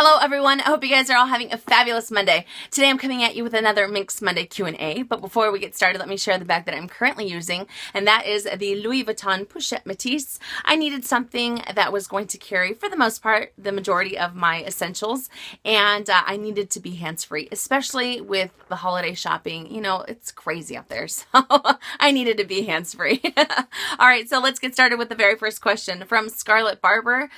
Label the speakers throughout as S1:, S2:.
S1: Hello everyone, I hope you guys are all having a fabulous Monday. Today I'm coming at you with another Minks Monday Q&A, but before we get started, let me share the bag that I'm currently using, and that is the Louis Vuitton Pochette Métis. I needed something that was going to carry, for the most part, the majority of my essentials, and I needed to be hands-free, especially with the holiday shopping. You know, it's crazy out there, so I needed to be hands-free. Alright, so let's get started with the very first question from Scarlett Barber.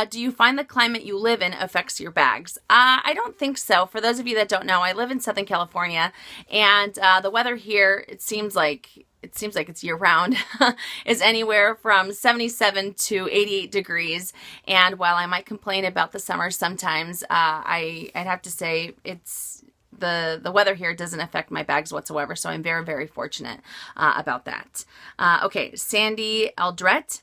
S1: Do you find the climate you live in affects your bags? I don't think so. For those of you that don't know, I live in Southern California, and the weather here, it seems like it's year-round, is anywhere from 77 to 88 degrees. And while I might complain about the summer sometimes, I'd have to say the weather here doesn't affect my bags whatsoever. So I'm very, very fortunate about that. Okay, Sandy Eldret.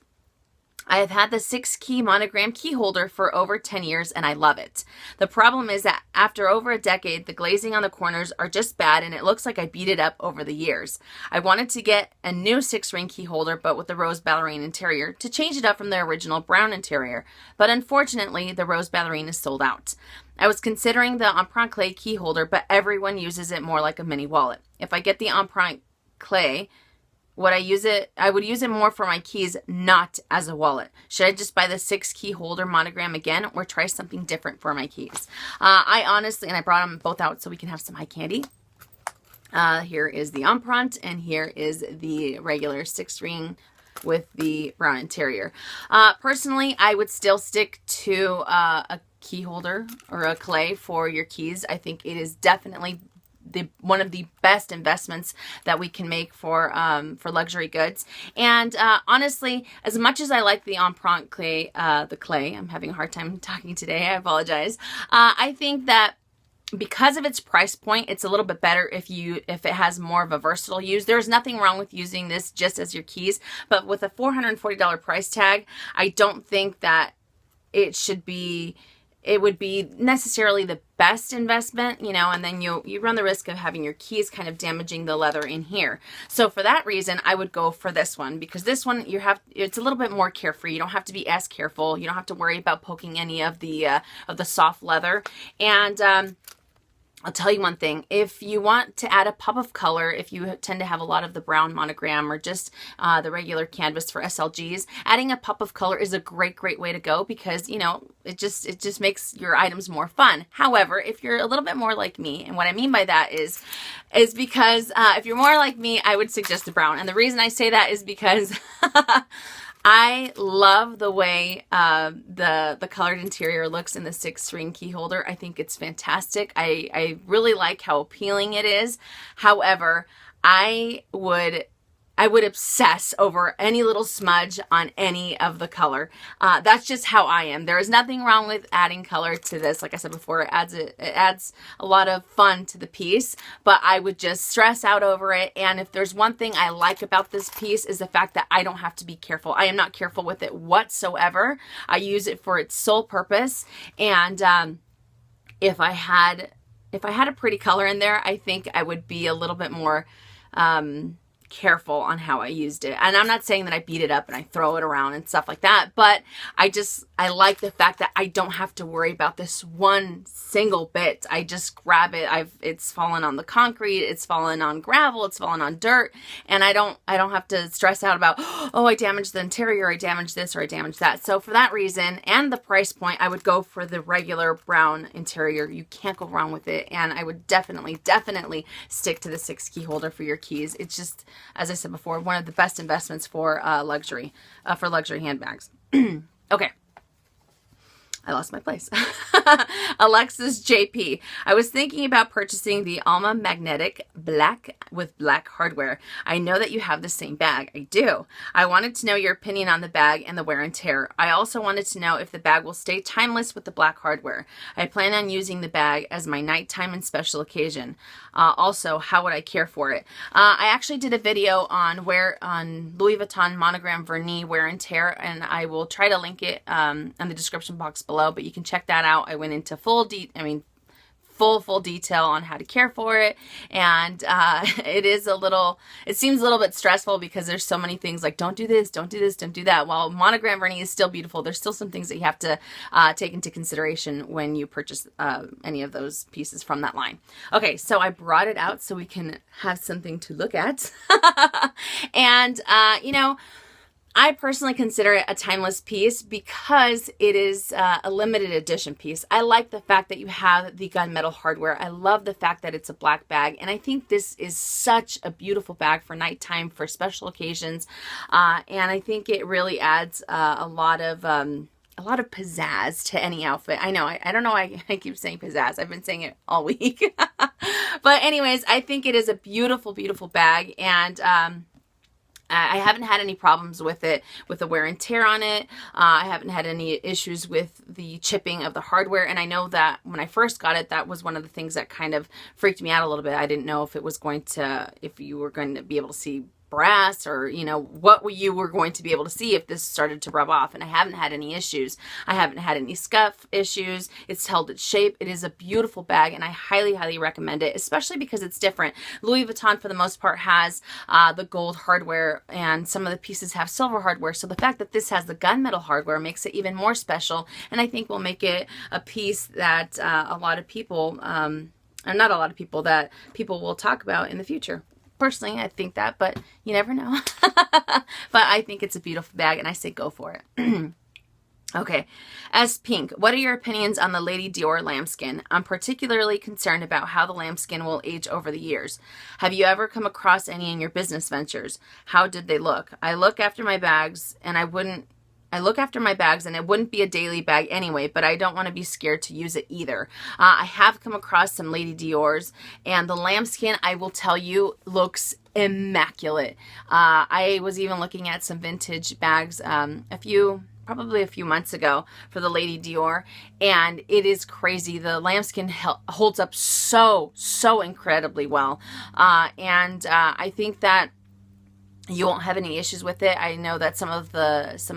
S1: I have had the 6-key monogram key holder for over 10 years and I love it. The problem is that after over a decade, the glazing on the corners are just bad and it looks like I beat it up over the years. I wanted to get a new 6-ring key holder but with the rose ballerine interior to change it up from the original brown interior, but unfortunately the rose ballerine is sold out. I was considering the Empreinte clay key holder, but everyone uses it more like a mini wallet. If I get the Empreinte clay, I would use it more for my keys, not as a wallet. Should I just buy the 6-key holder monogram again or try something different for my keys? I honestly, and I brought them both out so we can have some eye candy. Here is the Empreinte and here is the regular 6-ring with the brown interior. Personally, I would still stick to a key holder or a clay for your keys. I think it is definitely one of the best investments that we can make for luxury goods. And honestly, as much as I like the Empreinte clay, I'm having a hard time talking today, I apologize. I think that because of its price point, it's a little bit better if it has more of a versatile use. There's nothing wrong with using this just as your keys, but with a $440 price tag, I don't think that it would be necessarily the best investment, you know, and then you run the risk of having your keys kind of damaging the leather in here. So for that reason, I would go for this one, because this one it's a little bit more carefree. You don't have to be as careful. You don't have to worry about poking any of the soft leather. And I'll tell you one thing, if you want to add a pop of color, if you tend to have a lot of the brown monogram or just the regular canvas for SLGs, adding a pop of color is a great way to go, because, you know, it just makes your items more fun. However, if you're a little bit more like me, and what I mean by that is because if you're more like me, I would suggest the brown. And the reason I say that is because I love the way the colored interior looks in the 6-ring key holder. I think it's fantastic. I really like how appealing it is. However, I would obsess over any little smudge on any of the color. That's just how I am. There is nothing wrong with adding color to this. Like I said before, it adds a lot of fun to the piece, but I would just stress out over it. And if there's one thing I like about this piece is the fact that I don't have to be careful. I am not careful with it whatsoever. I use it for its sole purpose. And if I had a pretty color in there, I think I would be a little bit more careful on how I used it. And I'm not saying that I beat it up and I throw it around and stuff like that, but I like the fact that I don't have to worry about this one single bit. I just grab it. It's fallen on the concrete, it's fallen on gravel, it's fallen on dirt, and I don't have to stress out about, oh, I damaged the interior, I damaged this, or I damaged that. So for that reason and the price point, I would go for the regular brown interior. You can't go wrong with it, and I would definitely stick to the 6-key holder for your keys. It's just, as I said before, one of the best investments for luxury handbags. Okay. I lost my place. Alexis JP. I was thinking about purchasing the Alma Magnetic Black with black hardware. I know that you have the same bag. I do. I wanted to know your opinion on the bag and the wear and tear. I also wanted to know if the bag will stay timeless with the black hardware. I plan on using the bag as my nighttime and special occasion. Also, how would I care for it? I actually did a video on Louis Vuitton Monogram Vernis wear and tear, and I will try to link it in the description box below, but you can check that out. I went into full full detail on how to care for it. And it seems a little bit stressful because there's so many things like don't do this, don't do this, don't do that. While Monogram Vernis is still beautiful, there's still some things that you have to take into consideration when you purchase any of those pieces from that line. Okay, so I brought it out so we can have something to look at. And, you know, I personally consider it a timeless piece because it is a limited edition piece. I like the fact that you have the gunmetal hardware. I love the fact that it's a black bag, and I think this is such a beautiful bag for nighttime, for special occasions, and I think it really adds a lot of pizzazz to any outfit. I know, I don't know why I keep saying pizzazz. I've been saying it all week. But anyways, I think it is a beautiful, beautiful bag, and I haven't had any problems with it, with the wear and tear on it. I haven't had any issues with the chipping of the hardware. And I know that when I first got it, that was one of the things that kind of freaked me out a little bit. I didn't know if you were going to be able to see brass, or you know what you were going to be able to see if this started to rub off. And I haven't had any issues. I haven't had any scuff issues. It's held its shape. It is a beautiful bag, and I highly recommend it, especially because it's different. Louis Vuitton for the most part has the gold hardware, and some of the pieces have silver hardware, so the fact that this has the gunmetal hardware makes it even more special, and I think will make it a piece that a lot of people, not a lot of people, that people will talk about in the future. Personally, I think that, but you never know. But I think it's a beautiful bag, and I say go for it. Okay, as Pink, what are your opinions on the Lady Dior lambskin? I'm particularly concerned about how the lambskin will age over the years. Have you ever come across any in your business ventures? How did they look? I look after my bags, and it wouldn't be a daily bag anyway, but I don't want to be scared to use it either. I have come across some Lady Dior's, and the lambskin, I will tell you, looks immaculate. I was even looking at some vintage bags probably a few months ago for the Lady Dior, and it is crazy. The lambskin holds up so incredibly well, and I think that you won't have any issues with it. I know that some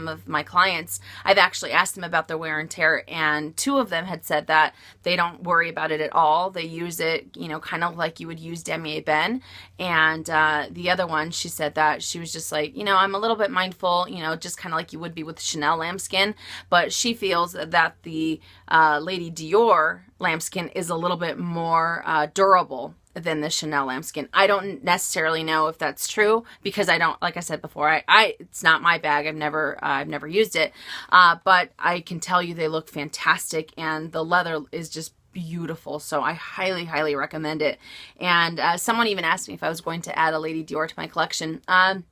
S1: of my clients, I've actually asked them about their wear and tear, and 2 of them had said that they don't worry about it at all. They use it, you know, kind of like you would use Damier Ben. And the other one, she said that she was just like, you know, I'm a little bit mindful, you know, just kind of like you would be with Chanel lambskin. But she feels that the Lady Dior lambskin is a little bit more durable than the Chanel lambskin. I don't necessarily know if that's true, because I don't, like I said before, it's not my bag. I've never used it, but I can tell you they look fantastic, and the leather is just beautiful. So I highly recommend it. And someone even asked me if I was going to add a Lady Dior to my collection. I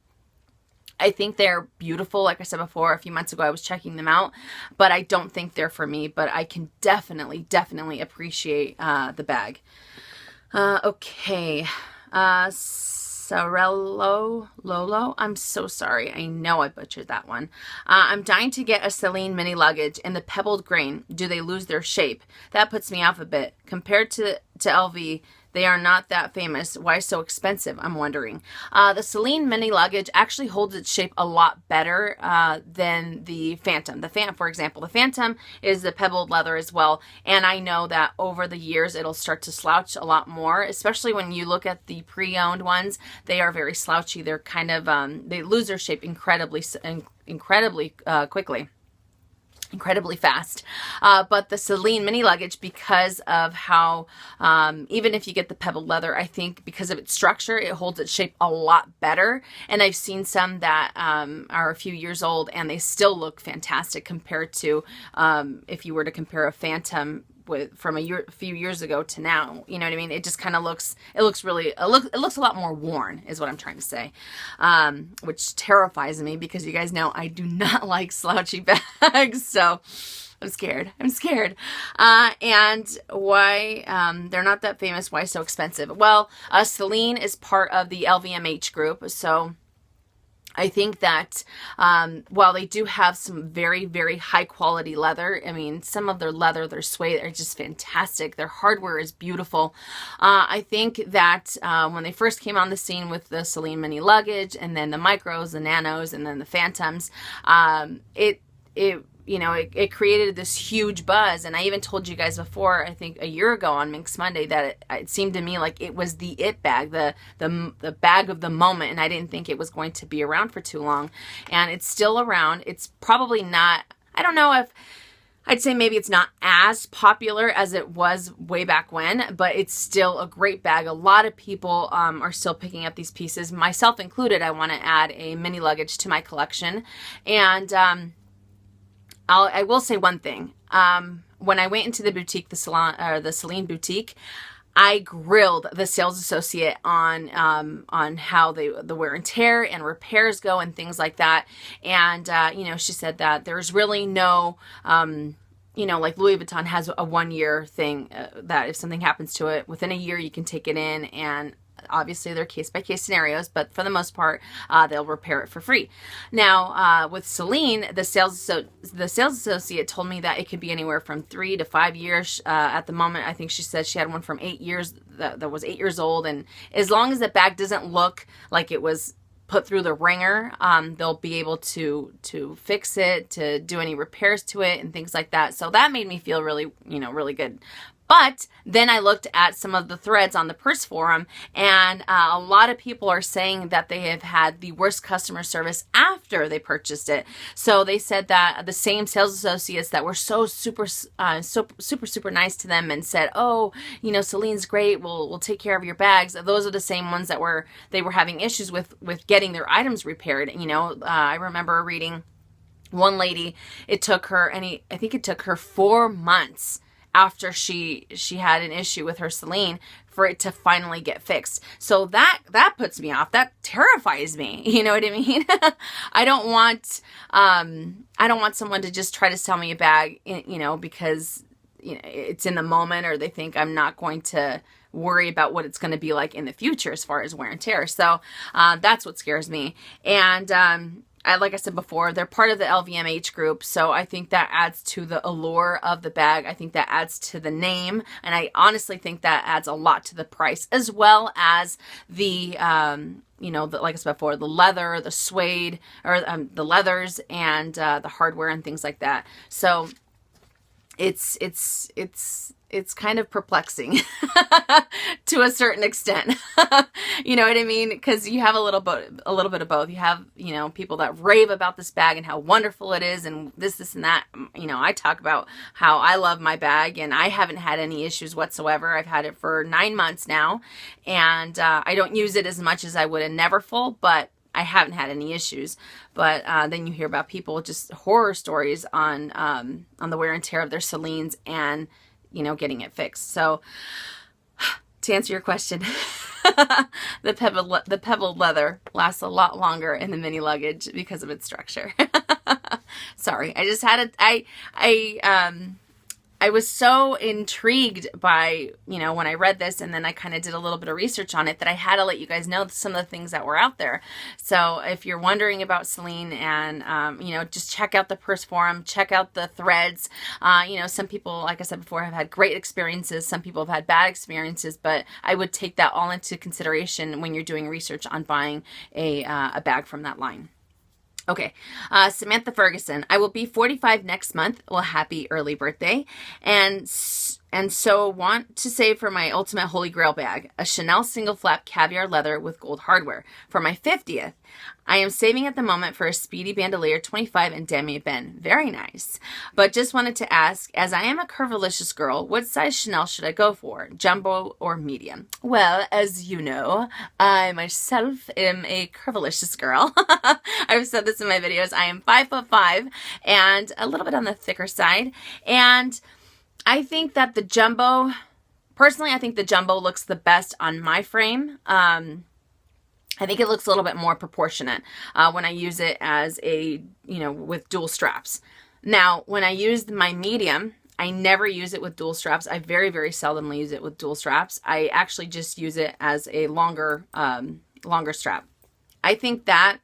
S1: think they're beautiful. Like I said before, a few months ago I was checking them out, but I don't think they're for me, but I can definitely appreciate the bag. Okay, Lolo, I'm so sorry. I know I butchered that one. I'm dying to get a Celine mini luggage in the pebbled grain. Do they lose their shape? That puts me off a bit. Compared to LV, they are not that famous. Why so expensive? I'm wondering. The Celine mini luggage actually holds its shape a lot better than the Phantom. For example, the Phantom is the pebbled leather as well, and I know that over the years it'll start to slouch a lot more, especially when you look at the pre-owned ones. They are very slouchy. They're kind of, they lose their shape incredibly quickly. Incredibly fast. But the Celine mini luggage, because of how, even if you get the pebbled leather, I think because of its structure, it holds its shape a lot better. And I've seen some that are a few years old, and they still look fantastic compared to if you were to compare a Phantom from a few years ago to now. You know what I mean? It just kind of looks, it looks a lot more worn, is what I'm trying to say, which terrifies me, because you guys know I do not like slouchy bags. So I'm scared. And why they're not that famous? Why so expensive? Well, Celine is part of the LVMH group, so I think that while they do have some very high quality leather, I mean, some of their leather, their suede are just fantastic. Their hardware is beautiful. I think that when they first came on the scene with the Celine mini luggage, and then the micros, the nanos, and then the Phantoms, it you know, it created this huge buzz. And I even told you guys before, I think a year ago on Minks Monday, that it seemed to me like it was the it bag, the bag of the moment. And I didn't think it was going to be around for too long. And it's still around. It's probably not, I don't know if, I'd say maybe it's not as popular as it was way back when, but it's still a great bag. A lot of people are still picking up these pieces, myself included. I want to add a mini luggage to my collection. And I will say one thing. When I went into the boutique, the Celine boutique, I grilled the sales associate on how the wear and tear and repairs go and things like that. And, you know, she said that there's really no, you know, like Louis Vuitton has a 1-year thing that if something happens to it, within a year you can take it in, and obviously they're case-by-case scenarios, but for the most part, they'll repair it for free. Now, with Celine, the sales associate told me that it could be anywhere from 3 to 5 years. At the moment, I think she said she had one from 8 years that was 8 years old, and as long as the bag doesn't look like it was put through the ringer, they'll be able to fix it, to do any repairs to it and things like that. So that made me feel really, you know, really good. But then I looked at some of the threads on the purse forum, and a lot of people are saying that they have had the worst customer service after they purchased it. So they said that the same sales associates that were so super nice to them and said, "Oh, you know, Celine's great. We'll take care of your bags." Those are the same ones that they were having issues with getting their items repaired. You know, I remember reading one lady. It took her, I think it took her 4 months after she had an issue with her Celine for it to finally get fixed. So that puts me off. That terrifies me. You know what I mean? I don't want someone to just try to sell me a bag, you know, because, you know, it's in the moment, or they think I'm not going to worry about what it's going to be like in the future as far as wear and tear. So that's what scares me. And like I said before, they're part of the LVMH group, so I think that adds to the allure of the bag. I think that adds to the name, and I honestly think that adds a lot to the price, as well as the, you know, like I said before, the leather, the suede, or the leathers, and the hardware and things like that. So it's kind of perplexing to a certain extent. You know what I mean? Because you have a little bit of both. You have, you know, people that rave about this bag and how wonderful it is and this and that. You know, I talk about how I love my bag and I haven't had any issues whatsoever. I've had it for 9 months now, and I don't use it as much as I would a Neverfull, but I haven't had any issues. But then you hear about people, just horror stories on the wear and tear of their Celines and, you know, getting it fixed. So to answer your question, the pebbled leather lasts a lot longer in the mini luggage because of its structure. Sorry, I just had I was so intrigued by, you know, when I read this, and then I kind of did a little bit of research on it, that I had to let you guys know some of the things that were out there. So if you're wondering about Celine, and, you know, just check out the purse forum, check out the threads. You know, some people, like I said before, have had great experiences. Some people have had bad experiences, but I would take that all into consideration when you're doing research on buying a bag from that line. Okay, Samantha Ferguson. I will be 45 next month. Well, happy early birthday. And so want to save for my ultimate holy grail bag, a Chanel single flap caviar leather with gold hardware. For my 50th, I am saving at the moment for a Speedy Bandolier 25 and Damier Ben. Very nice. But just wanted to ask, as I am a curvilicious girl, what size Chanel should I go for? Jumbo or medium? Well, as you know, I myself am a curvilicious girl. I've said this in my videos. I am 5'5" and a little bit on the thicker side. And I think that the jumbo, personally, I think the jumbo looks the best on my frame. I think it looks a little bit more proportionate when I use it as a, you know, with dual straps. Now, when I use my medium, I never use it with dual straps. I very, very seldomly use it with dual straps. I actually just use it as a longer strap. I think that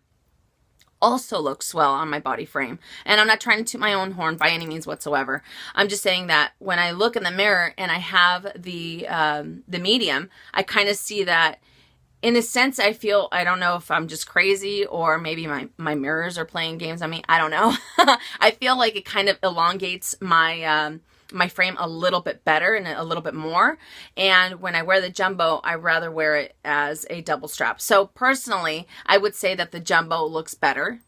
S1: also looks well on my body frame. And I'm not trying to toot my own horn by any means whatsoever. I'm just saying that when I look in the mirror and I have the medium, I kind of see that in a sense, I feel, I don't know if I'm just crazy or maybe my mirrors are playing games on me. I don't know. I feel like it kind of elongates my, my frame a little bit better and a little bit more. And when I wear the jumbo, I rather wear it as a double strap. So personally, I would say that the jumbo looks better.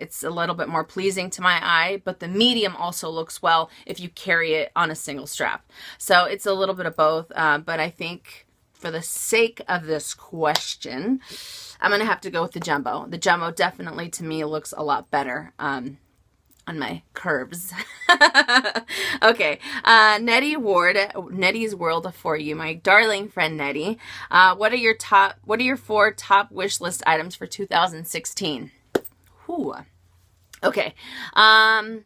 S1: It's a little bit more pleasing to my eye, but the medium also looks well if you carry it on a single strap. So it's a little bit of both, but I think for the sake of this question, I'm going to have to go with the jumbo. The jumbo definitely, to me, looks a lot better on my curves. Okay, Nettie's World for you, my darling friend Nettie. What are your 4 top wish list items for 2016? Ooh. Okay, I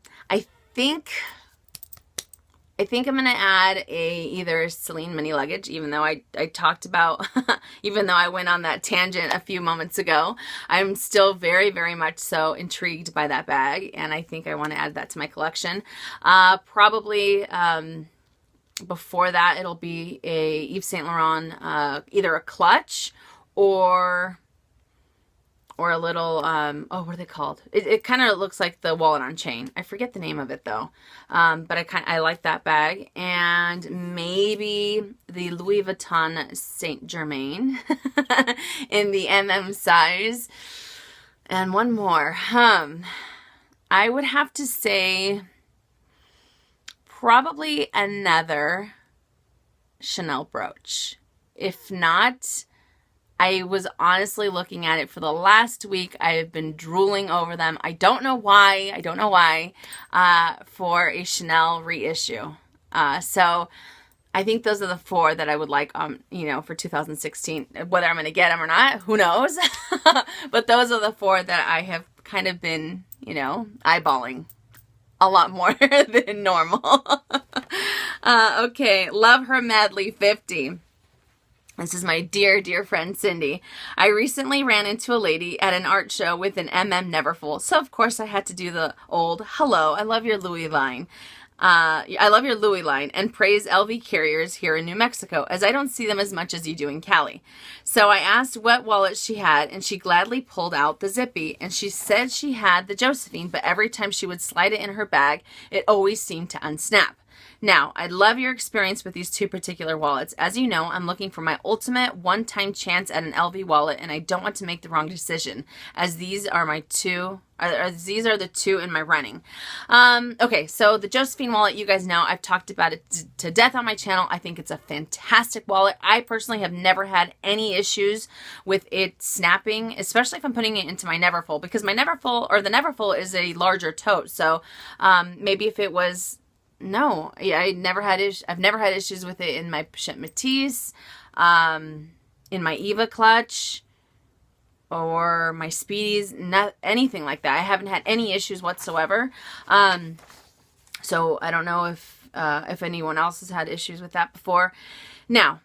S1: think I'm going to add either a Celine mini luggage, even though I talked about, even though I went on that tangent a few moments ago. I'm still very, very much so intrigued by that bag, and I think I want to add that to my collection. Probably before that, it'll be a Yves Saint Laurent, either a clutch or a little, oh, what are they called? It kind of looks like the wallet on chain. I forget the name of it though. But I like that bag. And maybe the Louis Vuitton Saint Germain in the MM size. And one more. I would have to say probably another Chanel brooch. If not, I was honestly looking at it for the last week. I have been drooling over them. I don't know why. For a Chanel reissue. So I think those are the 4 that I would like, for 2016. Whether I'm going to get them or not, who knows? But those are the 4 that I have kind of been, eyeballing a lot more than normal. Okay, Love Her Madly 50. This is my dear, dear friend Cindy. I recently ran into a lady at an art show with an Neverfull. So, of course, I had to do the old, hello, I love your Louis line. And praise LV carriers here in New Mexico, as I don't see them as much as you do in Cali. So I asked what wallet she had, and she gladly pulled out the Zippy, and she said she had the Josephine, but every time she would slide it in her bag, it always seemed to unsnap. Now, I love your experience with these 2 particular wallets. As you know, I'm looking for my ultimate one-time chance at an LV wallet, and I don't want to make the wrong decision, as these are my 2, these are the 2 in my running. Okay, so the Josephine wallet, you guys know, I've talked about it to death on my channel. I think it's a fantastic wallet. I personally have never had any issues with it snapping, especially if I'm putting it into my Neverfull, because my Neverfull is a larger tote. So maybe if it was... No, yeah, I've never had issues with it in my Pochette Métis, in my Eva clutch, or my Speedies, not anything like that. I haven't had any issues whatsoever. So I don't know if anyone else has had issues with that before. Now,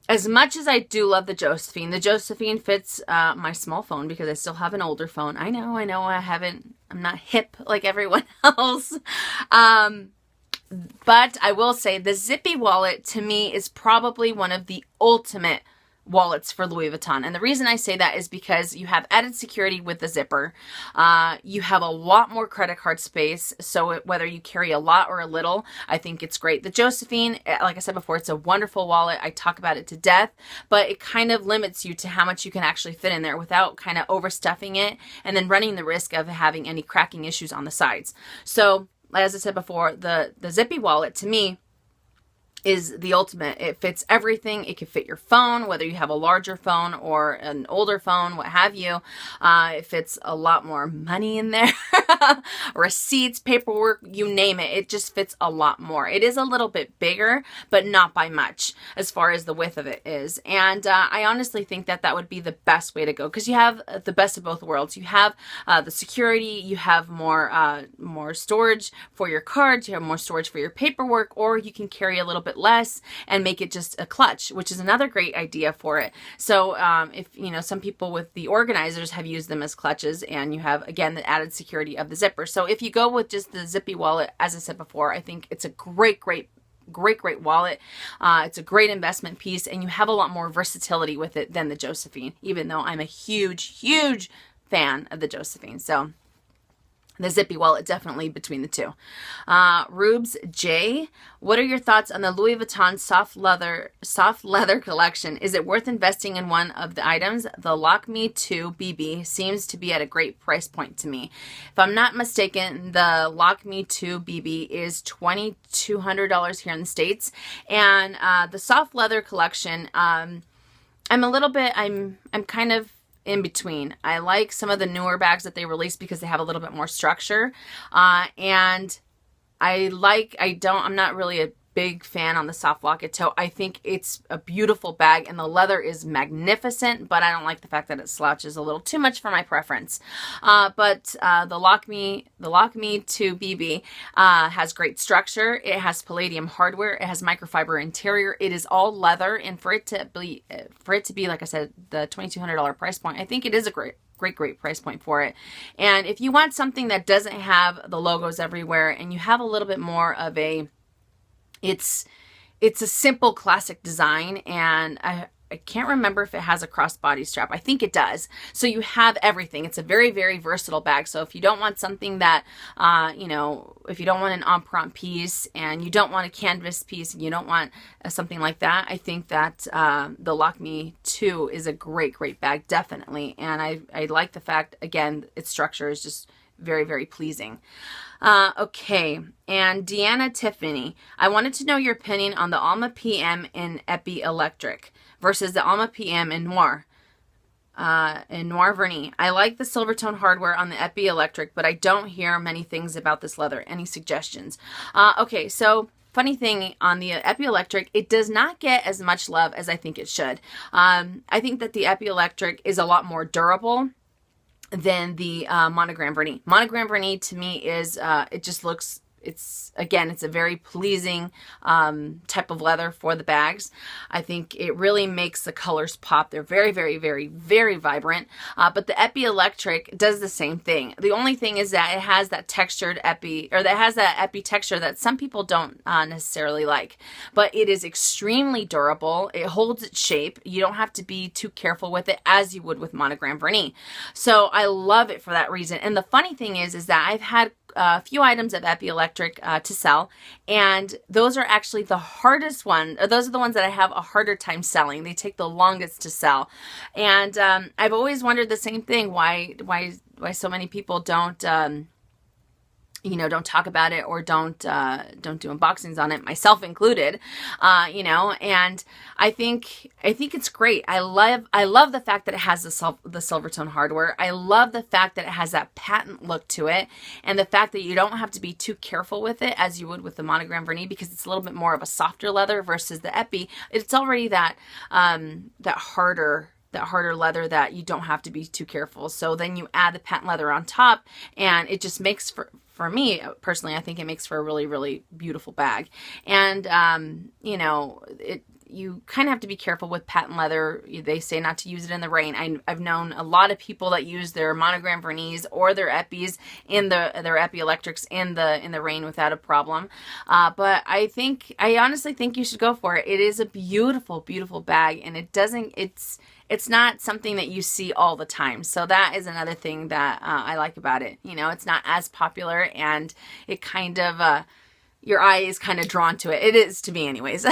S1: as much as I do love the Josephine fits my small phone because I still have an older phone. I know, I'm not hip like everyone else. But I will say the Zippy wallet to me is probably one of the ultimate wallets for Louis Vuitton. And the reason I say that is because you have added security with the zipper. You have a lot more credit card space. So whether you carry a lot or a little, I think it's great. The Josephine, like I said before, it's a wonderful wallet. I talk about it to death, but it kind of limits you to how much you can actually fit in there without kind of overstuffing it and then running the risk of having any cracking issues on the sides. So as I said before, the Zippy wallet to me is the ultimate. It fits everything. It can fit your phone, whether you have a larger phone or an older phone, what have you. It fits a lot more money in there. Receipts, paperwork, you name it. It just fits a lot more. It is a little bit bigger, but not by much as far as the width of it is. And I honestly think that that would be the best way to go because you have the best of both worlds. You have the security, you have more storage for your cards, you have more storage for your paperwork, or you can carry a little bit less and make it just a clutch, which is another great idea for it. So if you know, some people with the organizers have used them as clutches, and you have again the added security of the zipper. So if you go with just the Zippy wallet, as I said before, I think it's a great great, great wallet. It's a great investment piece, and you have a lot more versatility with it than the Josephine, even though I'm a huge, huge fan of the Josephine. So the zippy wallet, definitely between the two. Rubes J, what are your thoughts on the Louis Vuitton soft leather collection? Is it worth investing in one of the items? The Lockme 2 BB seems to be at a great price point to me. If I'm not mistaken, the Lockme 2 BB is $2,200 here in the States. And the soft leather collection, I'm kind of in between. I like some of the newer bags that they release because they have a little bit more structure. And I'm not really a big fan on the soft locket toe. I think it's a beautiful bag and the leather is magnificent, but I don't like the fact that it slouches a little too much for my preference. But the Lockme 2 BB has great structure. It has palladium hardware. It has microfiber interior. It is all leather, and for it to be, like I said, the $2,200 price point, I think it is a great price point for it. And if you want something that doesn't have the logos everywhere and you have a little bit more of a, it's a simple classic design, and I can't remember if it has a crossbody strap. I think it does. So you have everything. It's a very, very versatile bag. So if you don't want something that, if you don't want an en-prompt piece and you don't want a canvas piece and you don't want something like that, I think that the Lockme 2 is a great, great bag, definitely. And I like the fact, again, its structure is just very, very pleasing. Okay, and Deanna Tiffany, I wanted to know your opinion on the Alma PM in Epi Electric versus the Alma PM in Noir Vernis. I like the silver tone hardware on the Epi Electric, but I don't hear many things about this leather. Any suggestions? Okay, so funny thing on the Epi Electric, it does not get as much love as I think it should. I think that the Epi Electric is a lot more durable than the Monogram Vernis. Monogram Vernis to me is, it just looks, it's a very pleasing type of leather for the bags. I think it really makes the colors pop. They're very, very, very, very vibrant. But the Epi Electric does the same thing. The only thing is that it has that textured Epi, or that has that Epi texture that some people don't necessarily like. But it is extremely durable. It holds its shape. You don't have to be too careful with it as you would with Monogram Vernis. So I love it for that reason. And the funny thing is that I've had a few items of Epi Electric to sell, and those are actually the hardest one, or those are the ones that I have a harder time selling. They take the longest to sell. And I've always wondered the same thing, why so many people don't don't talk about it or don't do unboxings on it, myself included, and I think it's great. I love the fact that it has the silver tone hardware. I love the fact that it has that patent look to it, and the fact that you don't have to be too careful with it as you would with the Monogram Vernis, because it's a little bit more of a softer leather versus the Epi. It's already that harder leather that you don't have to be too careful. So then you add the patent leather on top, and it just makes for me personally, I think it makes for a really, really beautiful bag. And you kind of have to be careful with patent leather. They say not to use it in the rain. I've known a lot of people that use their Monogram Vernis or their Epis in their Epi Electrics in the rain without a problem. But I honestly think you should go for it. It is a beautiful, beautiful bag, and it's not something that you see all the time. So that is another thing that I like about it. It's not as popular, and it kind of, your eye is kind of drawn to it. It is to me anyways.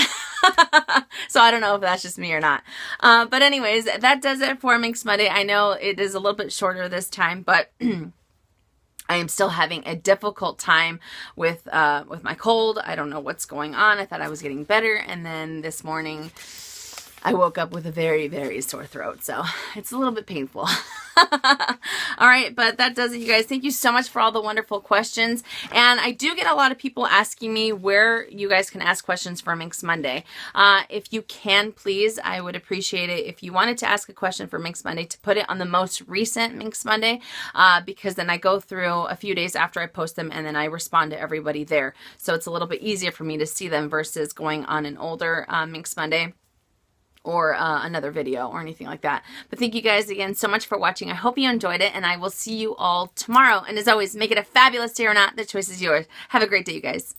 S1: So I don't know if that's just me or not. But anyways, that does it for Minks Monday. I know it is a little bit shorter this time, but I am still having a difficult time with my cold. I don't know what's going on. I thought I was getting better, and then this morning I woke up with a very, very sore throat, so it's a little bit painful. All right, but that does it, you guys. Thank you so much for all the wonderful questions. And I do get a lot of people asking me where you guys can ask questions for Minks Monday. If you can, please, I would appreciate it if you wanted to ask a question for Minks Monday to put it on the most recent Minks Monday, because then I go through a few days after I post them, and then I respond to everybody there. So it's a little bit easier for me to see them versus going on an older Minks Monday or another video or anything like that. But thank you guys again so much for watching. I hope you enjoyed it, and I will see you all tomorrow. And as always, make it a fabulous day or not. The choice is yours. Have a great day, you guys.